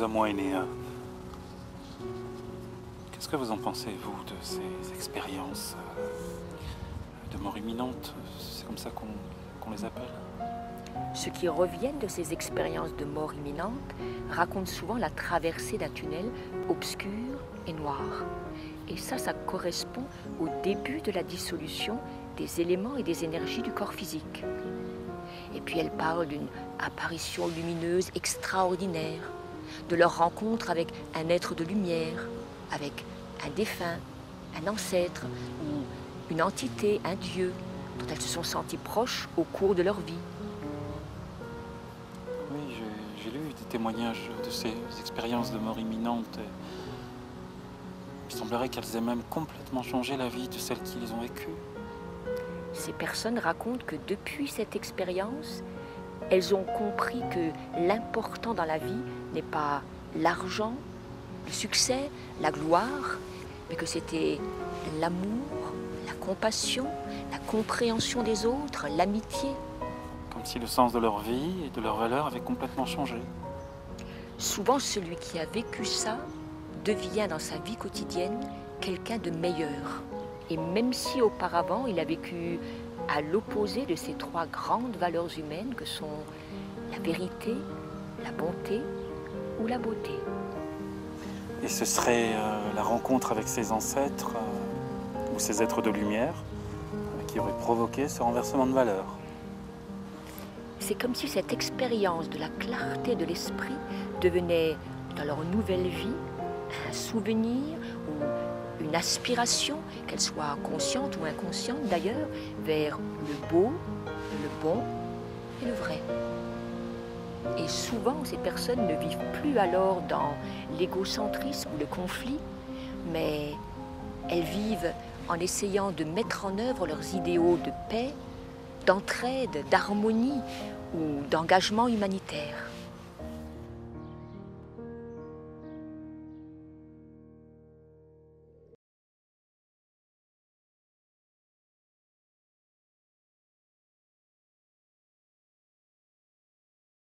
plus ou moins aîné. Qu'est-ce que vous en pensez, vous, de ces expériences de mort imminente? C'est comme ça qu'on les appelle? Ceux qui reviennent de ces expériences de mort imminente racontent souvent la traversée d'un tunnel obscur et noir. Et ça correspond au début de la dissolution des éléments et des énergies du corps physique. Et puis elles parlent d'une apparition lumineuse extraordinaire, de leur rencontre avec un être de lumière, avec un défunt, un ancêtre ou une entité, un dieu, dont elles se sont senties proches au cours de leur vie. Oui, j'ai lu des témoignages de ces expériences de mort imminente. Il semblerait qu'elles aient même complètement changé la vie de celles qui les ont vécues. Ces personnes racontent que depuis cette expérience, elles ont compris que l'important dans la vie n'est pas l'argent, le succès, la gloire, mais que c'était l'amour, la compassion, la compréhension des autres, l'amitié. Comme si le sens de leur vie et de leurs valeurs avait complètement changé. Souvent, celui qui a vécu ça devient dans sa vie quotidienne quelqu'un de meilleur. Et même si auparavant, il a vécu à l'opposé de ces trois grandes valeurs humaines que sont la vérité, la bonté ou la beauté. Et ce serait la rencontre avec ses ancêtres ou ces êtres de lumière qui aurait provoqué ce renversement de valeurs. C'est comme si cette expérience de la clarté de l'esprit devenait, dans leur nouvelle vie, un souvenir ou une aspiration, qu'elle soit consciente ou inconsciente d'ailleurs, vers le beau, le bon et le vrai. Et souvent, ces personnes ne vivent plus alors dans l'égocentrisme ou le conflit, mais elles vivent en essayant de mettre en œuvre leurs idéaux de paix, d'entraide, d'harmonie ou d'engagement humanitaire.